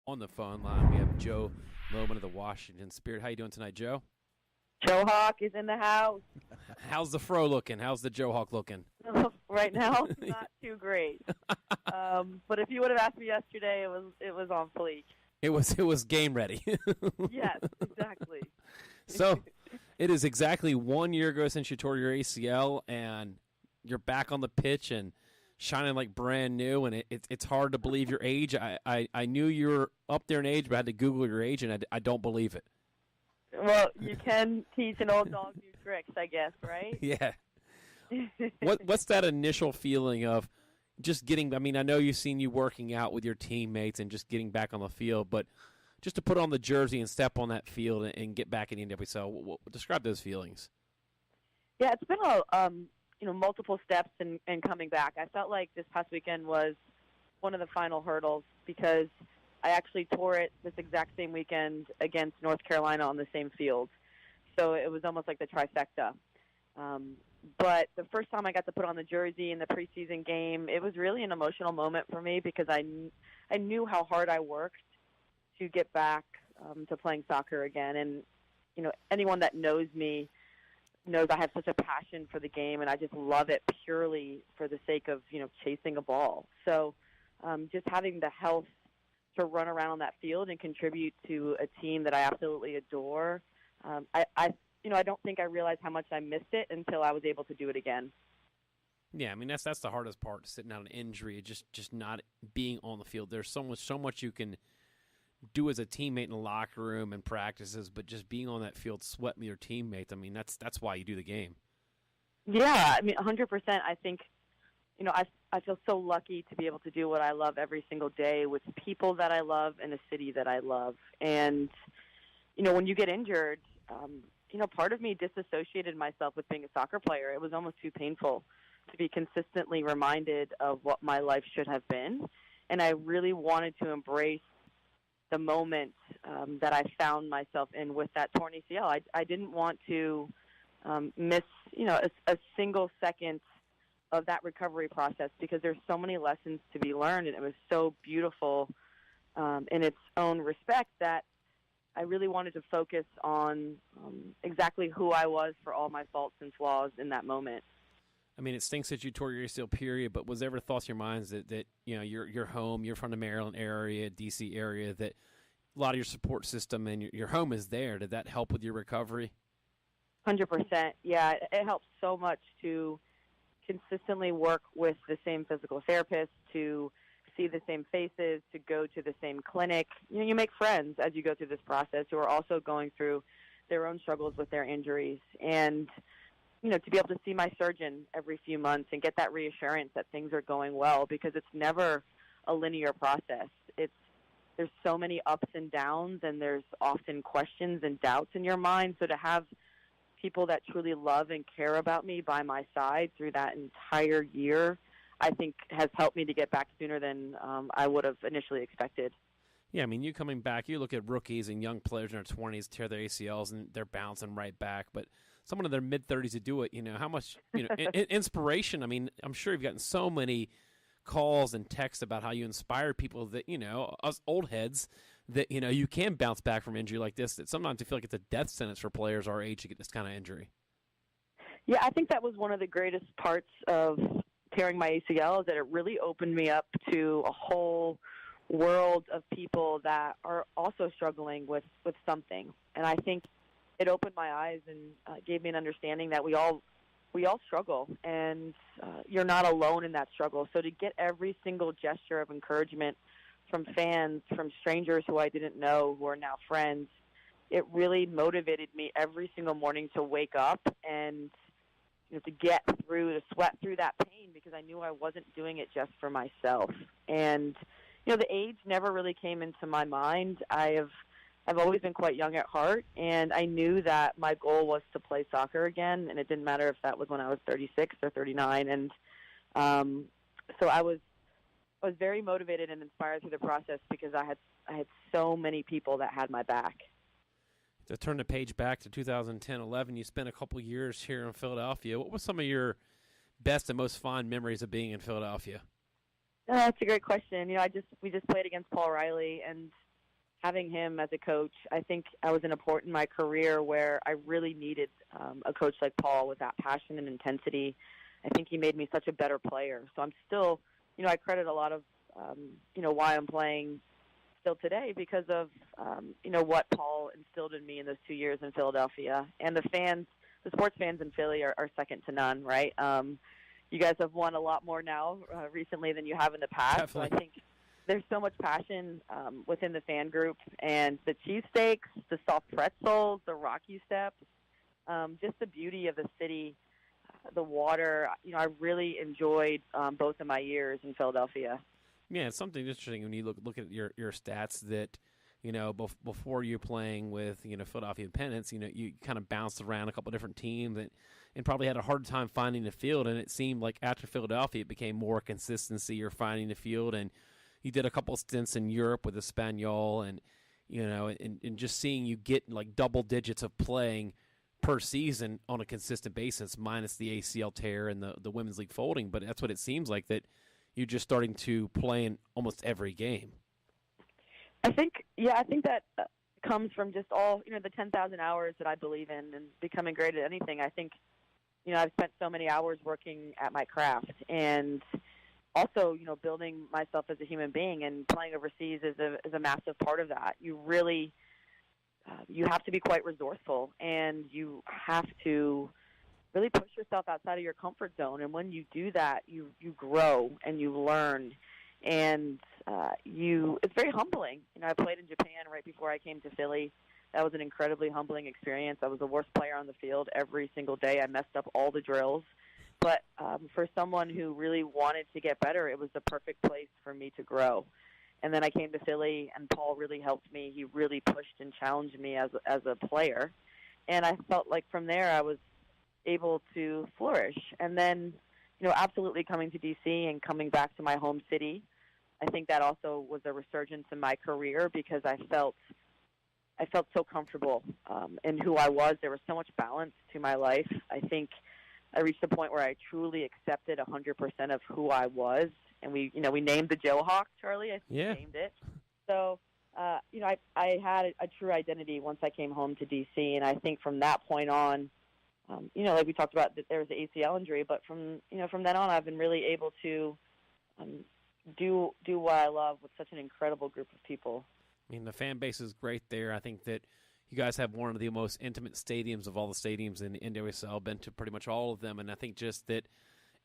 On the phone line, we have Joe Lohman of the Washington Spirit. How you doing tonight, Joe? Joe Hawk is in the house. How's the fro looking? How's the Joe Hawk looking? Right now, not too great. But if you would have asked me yesterday, it was on fleek. It was game ready. Yes, exactly. So, it is exactly 1 year ago since you tore your ACL, and you're back on the pitch and shining like brand new, and it's hard to believe your age. I knew you were up there in age, but I had to Google your age, and I don't believe it. Well, you can teach an old dog new tricks, I guess, right? Yeah. What's that initial feeling of just getting? I mean, I know you've seen you working out with your teammates and just getting back on the field, but just to put on the jersey and step on that field and get back in the NWSL, describe those feelings. Yeah, it's been multiple steps in coming back. I felt like this past weekend was one of the final hurdles because I actually tore it this exact same weekend against North Carolina on the same field. So it was almost like the trifecta. But the first time I got to put on the jersey in the preseason game, it was really an emotional moment for me because I knew how hard I worked to get back to playing soccer again. And, anyone that knows me knows I have such a passion for the game, and I just love it purely for the sake of, chasing a ball. So just having the health to run around on that field and contribute to a team that I absolutely adore, I don't think I realized how much I missed it until I was able to do it again. Yeah, I mean that's the hardest part, sitting out an injury, just not being on the field. There's so much you can do as a teammate in the locker room and practices, but just being on that field, sweating with your teammates. I mean that's why you do the game. Yeah, I mean 100%. I think I feel so lucky to be able to do what I love every single day with people that I love in a city that I love. And when you get injured, part of me disassociated myself with being a soccer player. It was almost too painful to be consistently reminded of what my life should have been. And I really wanted to embrace the moment that I found myself in with that torn ACL. I didn't want to miss, a single second of that recovery process because there's so many lessons to be learned, and it was so beautiful in its own respect that I really wanted to focus on exactly who I was for all my faults and flaws in that moment. I mean, it stinks that you tore your ACL, period, but was there ever thoughts in your minds that you're home, you're from the Maryland area, D.C. area, that a lot of your support system and your home is there? Did that help with your recovery? 100%. Yeah, it helps so much to consistently work with the same physical therapist, to see the same faces, to go to the same clinic. You make friends as you go through this process who are also going through their own struggles with their injuries. And, to be able to see my surgeon every few months and get that reassurance that things are going well, because it's never a linear process. There's so many ups and downs, and there's often questions and doubts in your mind. So to have people that truly love and care about me by my side through that entire year, I think has helped me to get back sooner than I would have initially expected. Yeah, I mean, you coming back, you look at rookies and young players in their 20s tear their ACLs, and they're bouncing right back. But someone in their mid-30s to do it, how much inspiration. I mean, I'm sure you've gotten so many calls and texts about how you inspire people that, us old heads, that, you can bounce back from injury like this, that sometimes you feel like it's a death sentence for players our age to get this kind of injury. Yeah, I think that was one of the greatest parts of tearing my ACL, is that it really opened me up to a whole world of people that are also struggling with something. And I think it opened my eyes and gave me an understanding that we all struggle, and you're not alone in that struggle. So to get every single gesture of encouragement from fans, from strangers who I didn't know, who are now friends, it really motivated me every single morning to wake up and to sweat through that pain, because I knew I wasn't doing it just for myself. And the age never really came into my mind. I've always been quite young at heart, and I knew that my goal was to play soccer again, and it didn't matter if that was when I was 36 or 39. And so I was very motivated and inspired through the process because I had so many people that had my back. To turn the page back to 2010-11, you spent a couple years here in Philadelphia. What were some of your best and most fond memories of being in Philadelphia? That's a great question. We just played against Paul Riley, and having him as a coach, I think I was in a point in my career where I really needed a coach like Paul with that passion and intensity. I think he made me such a better player. So I'm still, I credit a lot of, why I'm playing still today because of, what Paul instilled in me in those 2 years in Philadelphia. And the sports fans in Philly are second to none, right? You guys have won a lot more now recently than you have in the past. Definitely. So I think there's so much passion within the fan group, and the cheesesteaks, the soft pretzels, the Rocky Steps, just the beauty of the city, the water. I really enjoyed both of my years in Philadelphia. Yeah, it's something interesting when you look at your stats that, before you're playing with, Philadelphia Independence, you kind of bounced around a couple of different teams and probably had a hard time finding the field. And it seemed like after Philadelphia, it became more consistency. You're finding the field, and you did a couple of stints in Europe with Espanyol, and, and just seeing you get like double digits of playing per season on a consistent basis, minus the ACL tear and the Women's League folding. But that's what it seems like, that you're just starting to play in almost every game. I think that comes from just all, the 10,000 hours that I believe in and becoming great at anything. I think, I've spent so many hours working at my craft, and also, building myself as a human being, and playing overseas is a massive part of that. You really, you have to be quite resourceful, and you have to really push yourself outside of your comfort zone. And when you do that, you grow and you learn. And it's very humbling. I played in Japan right before I came to Philly. That was an incredibly humbling experience. I was the worst player on the field every single day. I messed up all the drills. But for someone who really wanted to get better, it was the perfect place for me to grow. And then I came to Philly, and Paul really helped me. He really pushed and challenged me as a player. And I felt like from there I was able to flourish. And then, absolutely coming to D.C. and coming back to my home city, I think that also was a resurgence in my career because I felt so comfortable in who I was. There was so much balance to my life. I think I reached a point where I truly accepted 100% of who I was. And we named the Jayhawk, Charlie. I named it. So, I had a true identity once I came home to D.C. And I think from that point on, like we talked about, that there was the ACL injury, but from then on, I've been really able to do what I love with such an incredible group of people. I mean, the fan base is great there. I think that you guys have one of the most intimate stadiums of all the stadiums in NWSL. I've been to pretty much all of them, and I think just that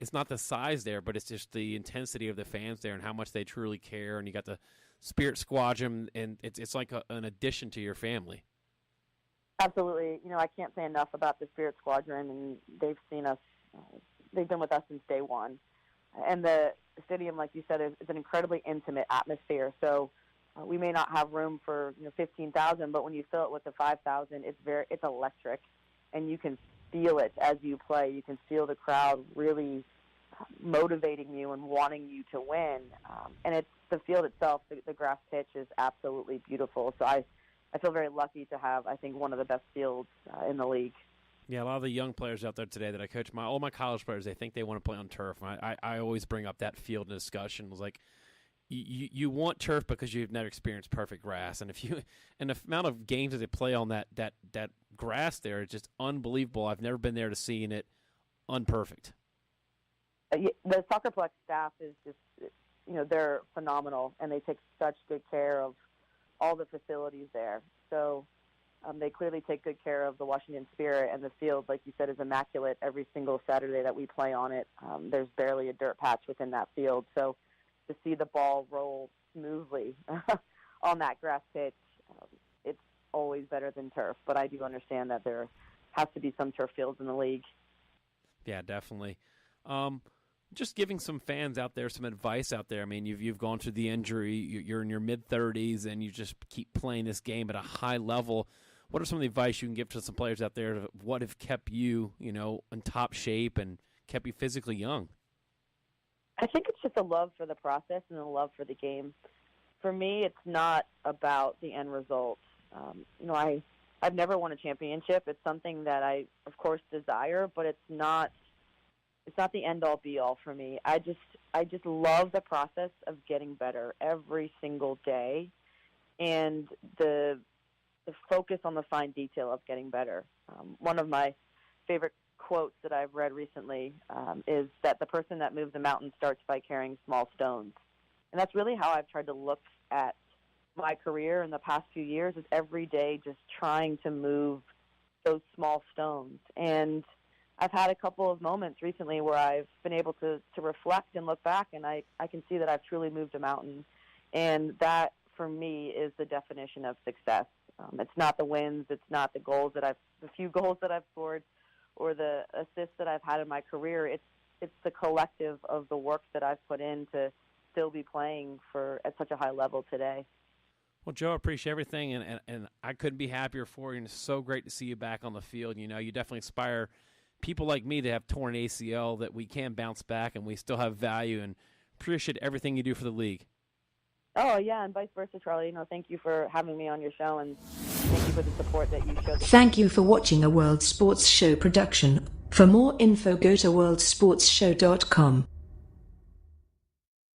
it's not the size there, but it's just the intensity of the fans there and how much they truly care. And you got the Spirit Squadron, and it's like an addition to your family. Absolutely. I can't say enough about the Spirit Squadron, and they've seen us. They've been with us since day one. And the stadium, like you said, is an incredibly intimate atmosphere. So we may not have room for 15,000, but when you fill it with the 5,000, it's electric, and you can feel it as you play. You can feel the crowd really motivating you and wanting you to win. And it's the field itself, the grass pitch is absolutely beautiful. So I feel very lucky to have, I think, one of the best fields in the league. Yeah, a lot of the young players out there today that I coach, all my college players, they think they want to play on turf. I always bring up that field in discussion. It was like, you want turf because you've never experienced perfect grass, and the amount of games that they play on that grass there is just unbelievable. I've never been there to seeing it unperfect. The Soccerplex staff is just, they're phenomenal, and they take such good care of all the facilities there. So they clearly take good care of the Washington Spirit, and the field, like you said, is immaculate every single Saturday that we play on it. There's barely a dirt patch within that field. So to see the ball roll smoothly on that grass pitch, it's always better than turf. But I do understand that there has to be some turf fields in the league. Yeah, definitely. Just giving some fans out there some advice out there. I mean, you've gone through the injury. You're in your mid-30s, and you just keep playing this game at a high level. What are some of the advice you can give to some players out there? What have kept you, in top shape and kept you physically young? I think it's just a love for the process and a love for the game. For me, it's not about the end result. I've never won a championship. It's something that I, of course, desire, but it's not the end-all, be-all for me. I just love the process of getting better every single day. and the focus on the fine detail of getting better. One of my favorite quotes that I've read recently is that the person that moves a mountain starts by carrying small stones. And that's really how I've tried to look at my career in the past few years, is every day just trying to move those small stones. And I've had a couple of moments recently where I've been able to reflect and look back, and I can see that I've truly moved a mountain. And that, for me, is the definition of success. It's not the wins, it's not the few goals that I've scored, or the assists that I've had in my career. It's the collective of the work that I've put in to still be playing at such a high level today. Well, Joe, I appreciate everything, and I couldn't be happier for you, and it's so great to see you back on the field. You definitely inspire people like me to have torn ACL, that we can bounce back and we still have value, and appreciate everything you do for the league. Oh, yeah, and vice versa, Charlie. Thank you for having me on your show, and thank you for the support that you showed. Thank you for watching a World Sports Show production. For more info, go to worldsportsshow.com.